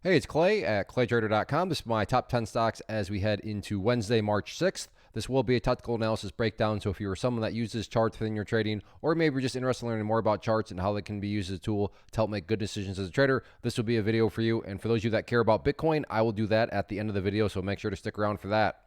Hey, it's Clay at claytrader.com. This is my top 10 stocks as we head into Wednesday, March 6th. This will be a technical analysis breakdown, so if you're someone that uses charts within your trading, or maybe you're just interested in learning more about charts and how they can be used as a tool to help make good decisions as a trader, this will be a video for you. And for those of you that care about Bitcoin, I will do that at the end of the video, so make sure to stick around for that.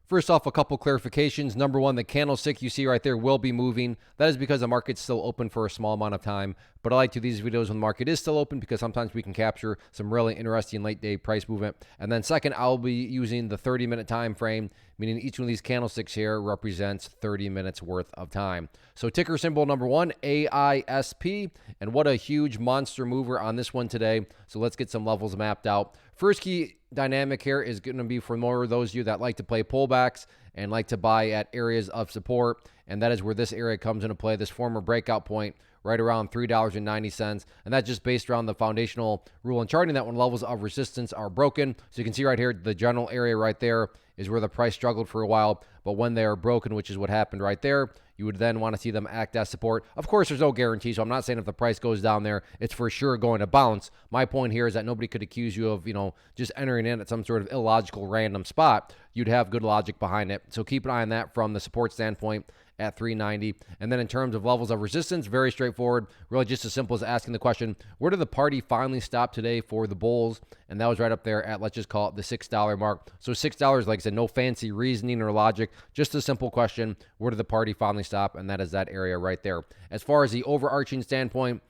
First off, a couple clarifications. Number one, the candlestick you see right there will be moving. That is because the market's still open for a small amount of time. But I like to do these videos when the market is still open because sometimes we can capture some really interesting late day price movement. And then second, I'll be using the 30-minute time frame, meaning each one of these candlesticks here represents 30 minutes worth of time. So ticker symbol number one, AISP. And what a huge monster mover on this one today. So let's get some levels mapped out. First key dynamic here is going to be for more of those of you that like to play pullbacks and like to buy at areas of support. And that is where this area comes into play, this former breakout point right around $3.90. And that's just based around the foundational rule in charting that when levels of resistance are broken. So you can see right here, the general area right there is where the price struggled for a while. But when they are broken, which is what happened right there, you would then want to see them act as support. Of course, there's no guarantee, so I'm not saying if the price goes down there, it's for sure going to bounce. My point here is that nobody could accuse you of, just entering in at some sort of illogical random spot. You'd have good logic behind it. So keep an eye on that from the support standpoint at 390. And then in terms of levels of resistance, very straightforward, really just as simple as asking the question, where did the party finally stop today for the bulls? And that was right up there at, let's just call it the $6 mark. So $6, like I said, no fancy reasoning or logic, just a simple question, where did the party finally stop? And that is that area right there. As far as the overarching standpoint,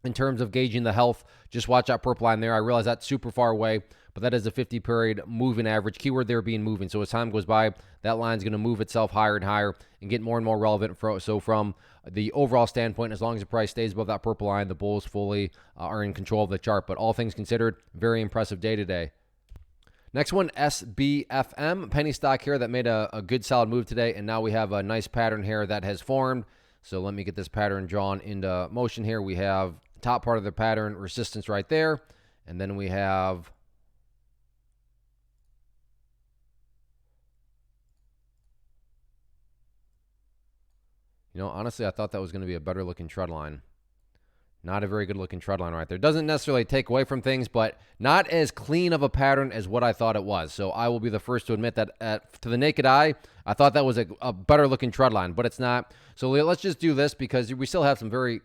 in terms of gauging the health, just watch that purple line there. I realize that's super far away, but that is a 50-period moving average. Keyword there being moving. So as time goes by, that line is going to move itself higher and higher and get more and more relevant. So from the overall standpoint, as long as the price stays above that purple line, the bulls fully are in control of the chart. But all things considered, very impressive day today. Next one, SBFM, penny stock here that made a good solid move today. And now we have a nice pattern here that has formed. So let me get this pattern drawn into motion here. We have top part of the pattern, resistance right there. And then we have honestly, I thought that was going to be a better looking trend line. Not a very good looking trend line right there. Doesn't necessarily take away from things, but not as clean of a pattern as what I thought it was. So I will be the first to admit that to the naked eye, I thought that was a better looking trend line, but it's not. So let's just do this because we still have some very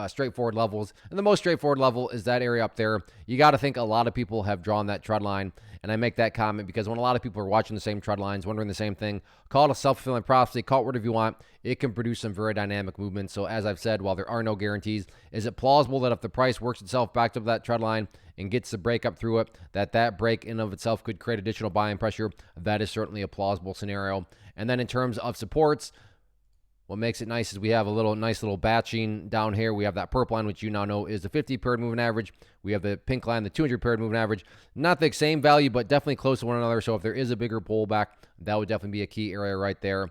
straightforward levels. And the most straightforward level is that area up there. You got to think a lot of people have drawn that trend line. And I make that comment because when a lot of people are watching the same trend lines, wondering the same thing, call it a self-fulfilling prophecy, call it whatever you want, it can produce some very dynamic movements. So as I've said, while there are no guarantees, is it plausible that if the price works itself back to that trend line and gets the break up through it, that break in of itself could create additional buying pressure? That is certainly a plausible scenario. And then in terms of supports, what makes it nice is we have a nice little batching down here. We have that purple line, which you now know is the 50-period moving average. We have the pink line, the 200-period moving average. Not the same value, but definitely close to one another. So if there is a bigger pullback, that would definitely be a key area right there.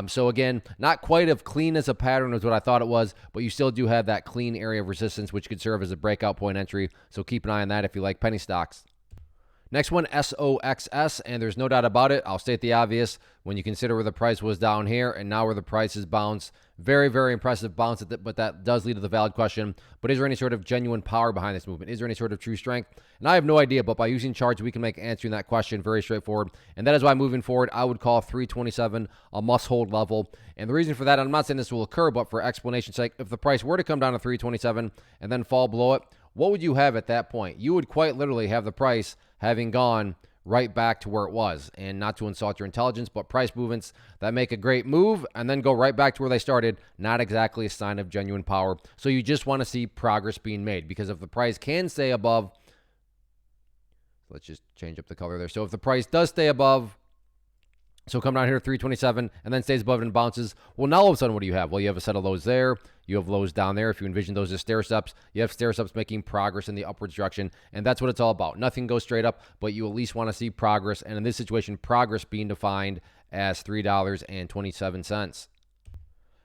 So again, not quite as clean as a pattern as what I thought it was, but you still do have that clean area of resistance, which could serve as a breakout point entry. So keep an eye on that if you like penny stocks. Next one, SOXS, and there's no doubt about it. I'll state the obvious when you consider where the price was down here and now where the price has bounced. Very, very impressive bounce, but that does lead to the valid question. But is there any sort of genuine power behind this movement? Is there any sort of true strength? And I have no idea, but by using charts, we can make answering that question very straightforward. And that is why moving forward, I would call 327 a must-hold level. And the reason for that, I'm not saying this will occur, but for explanation's sake, if the price were to come down to 327 and then fall below it, what would you have at that point? You would quite literally have the price having gone right back to where it was. And not to insult your intelligence, but price movements that make a great move and then go right back to where they started, not exactly a sign of genuine power. So you just want to see progress being made, because if the price can stay above, let's just change up the color there. So if the price does stay above, so come down here to 327 and then stays above it and bounces, well, now all of a sudden, what do you have? Well, you have a set of lows there. You have lows down there. If you envision those as stair steps, you have stair steps making progress in the upwards direction. And that's what it's all about. Nothing goes straight up, but you at least want to see progress. And in this situation, progress being defined as $3.27.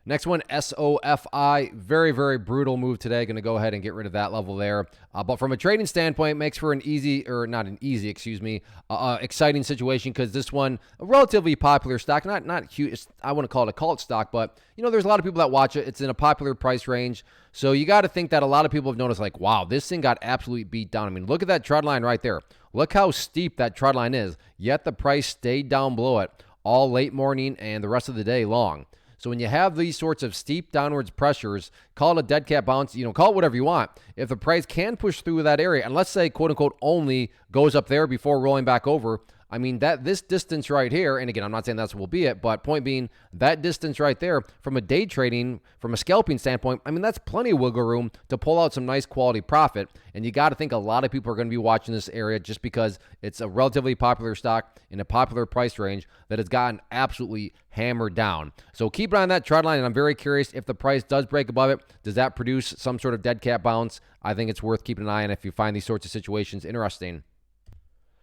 Next one, SOFI. Very, very brutal move today. Going to go ahead and get rid of that level there. But from a trading standpoint, it makes for an easy, or not an easy, excuse me, exciting situation because this one, a relatively popular stock, not huge. I wouldn't call it a cult stock, but there's a lot of people that watch it. It's in a popular price range. So you got to think that a lot of people have noticed like, wow, this thing got absolutely beat down. I mean, look at that trend line right there. Look how steep that trend line is, yet the price stayed down below it all late morning and the rest of the day long. So when you have these sorts of steep downwards pressures, call it a dead cat bounce, call it whatever you want. If the price can push through that area, and let's say, quote unquote, only goes up there before rolling back over, I mean, this distance right here, and again, I'm not saying that's what will be it, but point being, that distance right there, from a day trading, from a scalping standpoint, I mean, that's plenty of wiggle room to pull out some nice quality profit. And you got to think a lot of people are going to be watching this area just because it's a relatively popular stock in a popular price range that has gotten absolutely hammered down. So keep an eye on that trend line, and I'm very curious if the price does break above it, does that produce some sort of dead cat bounce? I think it's worth keeping an eye on if you find these sorts of situations interesting.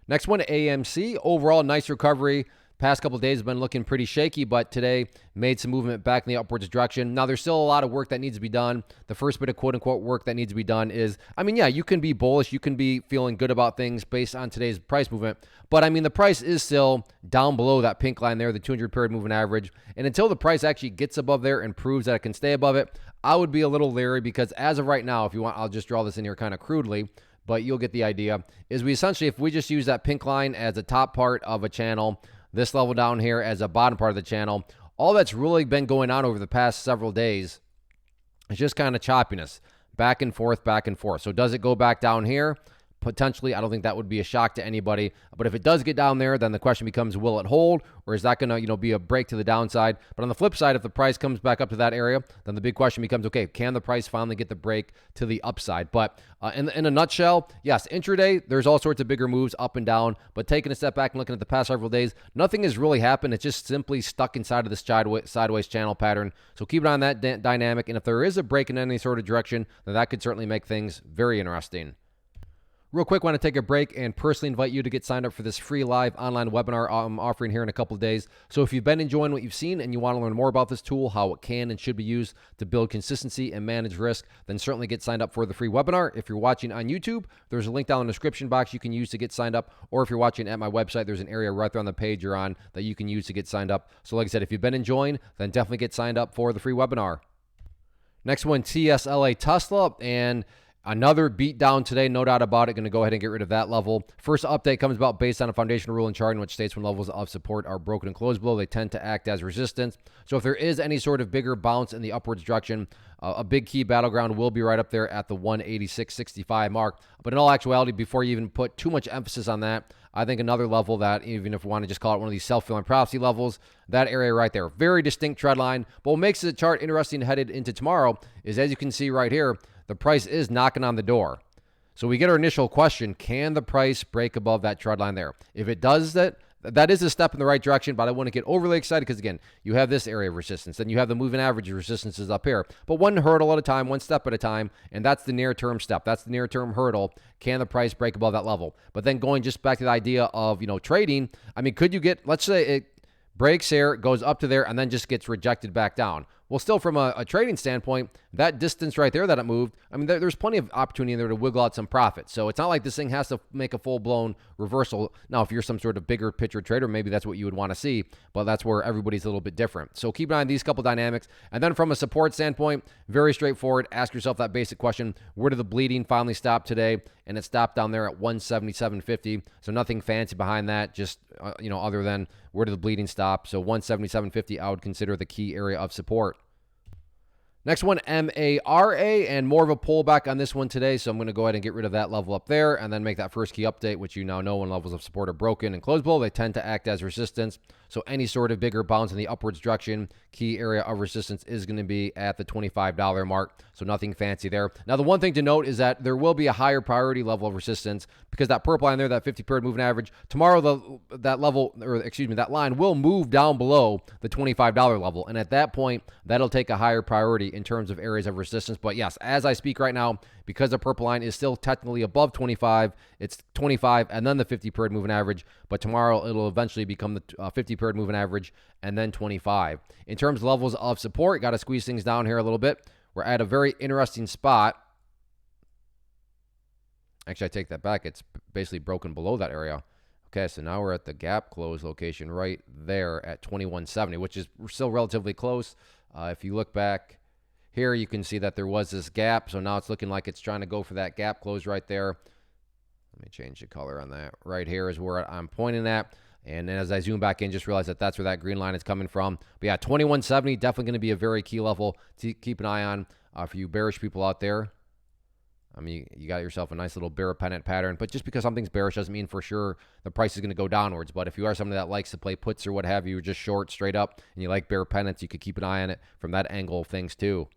Next one, AMC. Overall, nice recovery. Past couple of days have been looking pretty shaky, but today made some movement back in the upwards direction. Now, there's still a lot of work that needs to be done. The first bit of quote-unquote work that needs to be done is, you can be bullish. You can be feeling good about things based on today's price movement. But, the price is still down below that pink line there, the 200-period moving average. And until the price actually gets above there and proves that it can stay above it, I would be a little leery because as of right now, if you want, I'll just draw this in here kind of crudely, but you'll get the idea, is if we just use that pink line as a top part of a channel, this level down here as a bottom part of the channel, all that's really been going on over the past several days is just kind of choppiness, back and forth, back and forth. So does it go back down here? Potentially, I don't think that would be a shock to anybody. But if it does get down there, then the question becomes, will it hold? Or is that going to, be a break to the downside? But on the flip side, if the price comes back up to that area, then the big question becomes, okay, can the price finally get the break to the upside? But in a nutshell, yes, intraday, there's all sorts of bigger moves up and down. But taking a step back and looking at the past several days, nothing has really happened. It's just simply stuck inside of this sideways channel pattern. So keep an eye on that dynamic. And if there is a break in any sort of direction, then that could certainly make things very interesting. Real quick, want to take a break and personally invite you to get signed up for this free live online webinar I'm offering here in a couple of days. So if you've been enjoying what you've seen and you want to learn more about this tool, how it can and should be used to build consistency and manage risk, then certainly get signed up for the free webinar. If you're watching on YouTube, there's a link down in the description box you can use to get signed up. Or if you're watching at my website, there's an area right there on the page you're on that you can use to get signed up. So like I said, if you've been enjoying, then definitely get signed up for the free webinar. Next one, TSLA Tesla, and another beat down today, no doubt about it. Going to go ahead and get rid of that level. First update comes about based on a foundational rule in charting, which states when levels of support are broken and closed below, they tend to act as resistance. So if there is any sort of bigger bounce in the upwards direction, a big key battleground will be right up there at the 186.65 mark. But in all actuality, before you even put too much emphasis on that, I think another level that, even if we want to just call it one of these self-fulfilling prophecy levels, that area right there, very distinct trend line. But what makes the chart interesting headed into tomorrow is, as you can see right here, the price is knocking on the door. So we get our initial question, can the price break above that trend line there? If it does that is a step in the right direction, but I wouldn't get overly excited because, again, you have this area of resistance, then you have the moving average resistances up here. But one hurdle at a time, one step at a time, and that's the near-term step. That's the near-term hurdle. Can the price break above that level? But then going just back to the idea of, trading, could you get, let's say it breaks here, goes up to there, and then just gets rejected back down. Well, still from a trading standpoint, that distance right there that it moved, there's plenty of opportunity in there to wiggle out some profit. So it's not like this thing has to make a full-blown reversal. Now, if you're some sort of bigger picture trader, maybe that's what you would want to see, but that's where everybody's a little bit different. So keep an eye on these couple dynamics. And then from a support standpoint, very straightforward. Ask yourself that basic question, where did the bleeding finally stop today? And it stopped down there at 177.50. So nothing fancy behind that, just, other than where did the bleeding stop? So 177.50, I would consider the key area of support. Next one, MARA, and more of a pullback on this one today. So I'm going to go ahead and get rid of that level up there and then make that first key update, which you now know when levels of support are broken and closed below, they tend to act as resistance. So any sort of bigger bounce in the upwards direction, key area of resistance is going to be at the $25 mark. So nothing fancy there. Now, the one thing to note is that there will be a higher priority level of resistance because that purple line there, that 50-period moving average, tomorrow that line will move down below the $25 level. And at that point, that'll take a higher priority in terms of areas of resistance. But yes, as I speak right now, because the purple line is still technically above 25, it's 25 and then the 50-period moving average. But tomorrow it'll eventually become the 50-period moving average and then 25. In terms of levels of support, got to squeeze things down here a little bit. We're at a very interesting spot. Actually, I take that back. It's basically broken below that area. Okay, so now we're at the gap close location right there at 2170, which is still relatively close. If you look back here, you can see that there was this gap. So now it's looking like it's trying to go for that gap close right there. Let me change the color on that. Right here is where I'm pointing at. And then as I zoom back in, just realize that that's where that green line is coming from. But yeah, 2170, definitely going to be a very key level to keep an eye on for you bearish people out there. I mean, you got yourself a nice little bear pennant pattern, but just because something's bearish doesn't mean for sure the price is going to go downwards. But if you are somebody that likes to play puts or what have you, or just short straight up, and you like bear pennants, you could keep an eye on it from that angle of things too.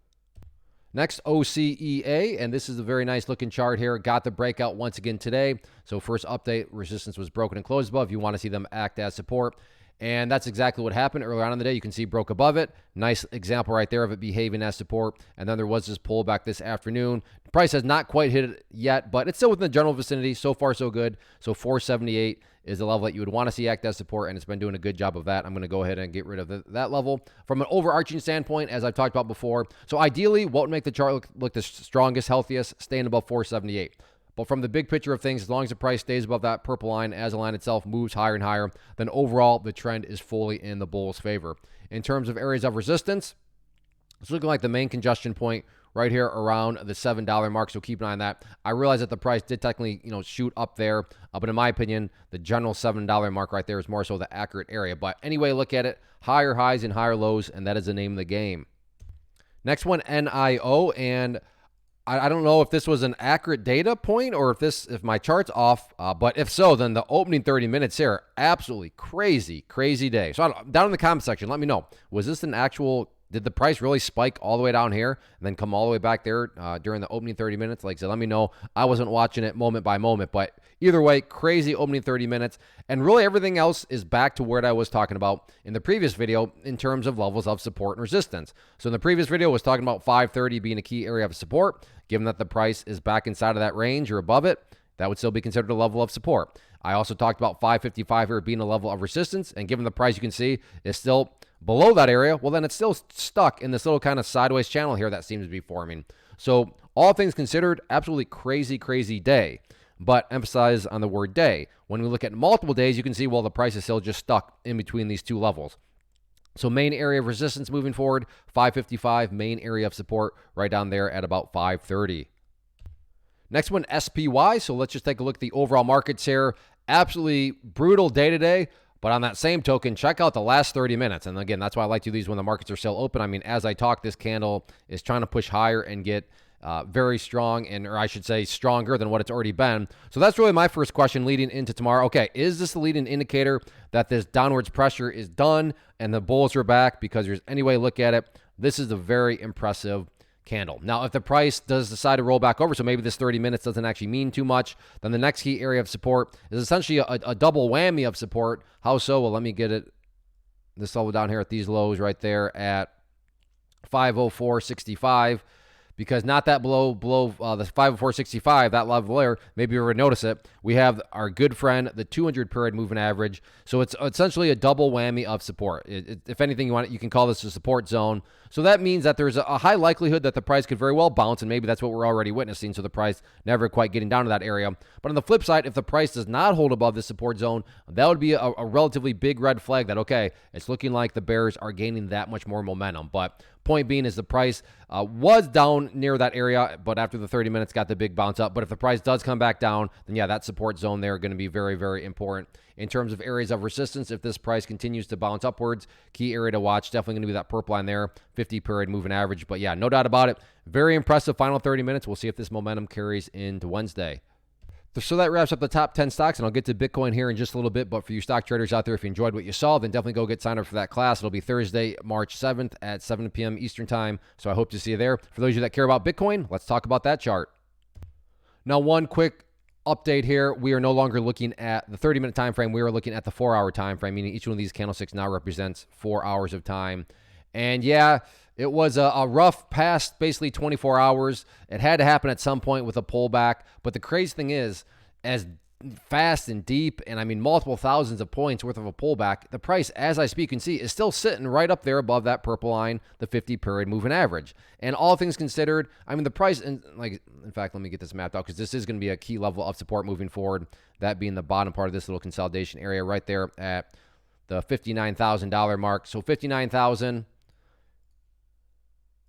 Next, OCEA, and this is a very nice looking chart here. Got the breakout once again today. So first update, resistance was broken and closed above. You want to see them act as support. And that's exactly what happened earlier on in the day. You can see broke above it. Nice example right there of it behaving as support. And then there was this pullback this afternoon. The price has not quite hit it yet, but it's still within the general vicinity. So far, so good. So 478 is the level that you would want to see act as support, and it's been doing a good job of that. I'm going to go ahead and get rid of that level. From an overarching standpoint, as I've talked about before, so ideally, what would make the chart look the strongest, healthiest, staying above 478. But from the big picture of things, as long as the price stays above that purple line as the line itself moves higher and higher, then overall the trend is fully in the bull's favor. In terms of areas of resistance, it's looking like the main congestion point right here around the $7 mark, so keep an eye on that. I realize that the price did technically, shoot up there, but in my opinion, the general $7 mark right there is more so the accurate area. But anyway, look at it, higher highs and higher lows, and that is the name of the game. Next one, NIO, and I don't know if this was an accurate data point or if my chart's off, but if so, then the opening 30 minutes here, absolutely crazy day. So down in the comment section, let me know, was this an actual, did the price really spike all the way down here and then come all the way back there during the opening 30 minutes? Like I said, let me know. I wasn't watching it moment by moment, but either way, crazy opening 30 minutes. And really everything else is back to what I was talking about in the previous video in terms of levels of support and resistance. So in the previous video, I was talking about 530 being a key area of support. Given that the price is back inside of that range or above it, that would still be considered a level of support. I also talked about 555 here being a level of resistance. And given the price, you can see is still below that area, well, then it's still stuck in this little kind of sideways channel here that seems to be forming. So all things considered, absolutely crazy day. But emphasize on the word day. When we look at multiple days, you can see, well, the price is still just stuck in between these two levels. So main area of resistance moving forward, 555, main area of support right down there at about 530. Next one, SPY. So let's just take a look at the overall markets here. Absolutely brutal day today. But on that same token, check out the last 30 minutes. And again, that's why I like to do these when the markets are still open. I mean, as I talk, this candle is trying to push higher and get very strong, or I should say stronger than what it's already been. So that's really my first question leading into tomorrow. Okay, is this the leading indicator that this downwards pressure is done and the bulls are back? Because there's any way to look at it, this is a very impressive candle. Now, if the price does decide to roll back over, so maybe this 30 minutes doesn't actually mean too much, then the next key area of support is essentially a double whammy of support. How so? Well, let me get it this level down here at these lows right there at 504.65. Because not that below the 504.65, that level there, maybe you already notice it. We have our good friend, the 200-period moving average. So it's essentially a double whammy of support. If anything, you can call this a support zone. So that means that there's a high likelihood that the price could very well bounce, and maybe that's what we're already witnessing. So the price never quite getting down to that area. But on the flip side, if the price does not hold above the support zone, that would be a relatively big red flag that, okay, it's looking like the bears are gaining that much more momentum. But point being is the price was down near that area, but after the 30 minutes got the big bounce up. But if the price does come back down, then yeah, that support zone there going to be very important. In terms of areas of resistance, if this price continues to bounce upwards, key area to watch, definitely going to be that purple line there, 50-period moving average. But yeah, no doubt about it. Very impressive final 30 minutes. We'll see if this momentum carries into Wednesday. So that wraps up the top 10 stocks, and I'll get to Bitcoin here in just a little bit. But for you stock traders out there, if you enjoyed what you saw, then definitely go get signed up for that class. It'll be Thursday, March 7th at 7 p.m. Eastern time. So I hope to see you there. For those of you that care about Bitcoin, let's talk about that chart. Now, one quick update here. We are no longer looking at the 30-minute time frame. We are looking at the 4-hour time frame, meaning each one of these candlesticks now represents 4 hours of time. And yeah, it was a rough past basically 24 hours. It had to happen at some point with a pullback. But the crazy thing is, as fast and deep, and I mean multiple thousands of points worth of a pullback, the price, as I speak, you can see, is still sitting right up there above that purple line, the 50-period moving average. And all things considered, I mean the price, and like, in fact, let me get this mapped out because this is going to be a key level of support moving forward. That being the bottom part of this little consolidation area right there at the $59,000 mark. So 59,000.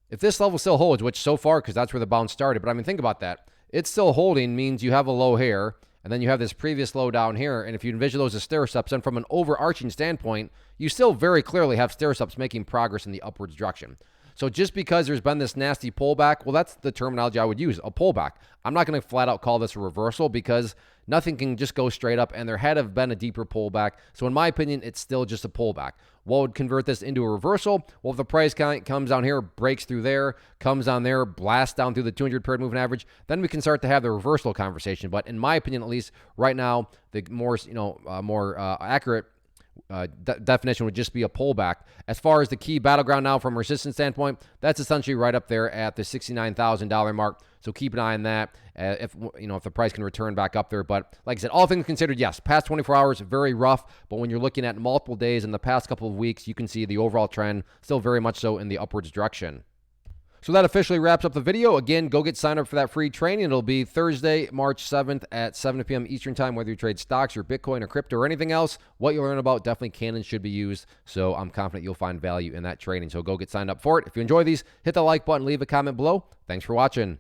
If this level still holds, which so far, because that's where the bounce started, but I mean, think about that. It's still holding means you have a low here, and then you have this previous low down here, and if you envision those as stair-steps, then from an overarching standpoint, you still very clearly have stair-steps making progress in the upwards direction. So just because there's been this nasty pullback, well, that's the terminology I would use, a pullback. I'm not going to flat out call this a reversal because nothing can just go straight up, and there had to have been a deeper pullback. So in my opinion, it's still just a pullback. What would convert this into a reversal? Well, if the price comes down here, breaks through there, comes on there, blasts down through the 200-period moving average, then we can start to have the reversal conversation. But in my opinion, at least right now, the more accurate definition would just be a pullback. As far as the key battleground now from a resistance standpoint, that's essentially right up there at the $69,000 mark. So keep an eye on that if the price can return back up there. But like I said, all things considered, yes, past 24 hours, very rough. But when you're looking at multiple days in the past couple of weeks, you can see the overall trend still very much so in the upwards direction. So that officially wraps up the video. Again, go get signed up for that free training. It'll be Thursday, March 7th at 7 p.m. Eastern time, whether you trade stocks or Bitcoin or crypto or anything else. What you learn about definitely can and should be used. So I'm confident you'll find value in that training. So go get signed up for it. If you enjoy these, hit the like button, leave a comment below. Thanks for watching.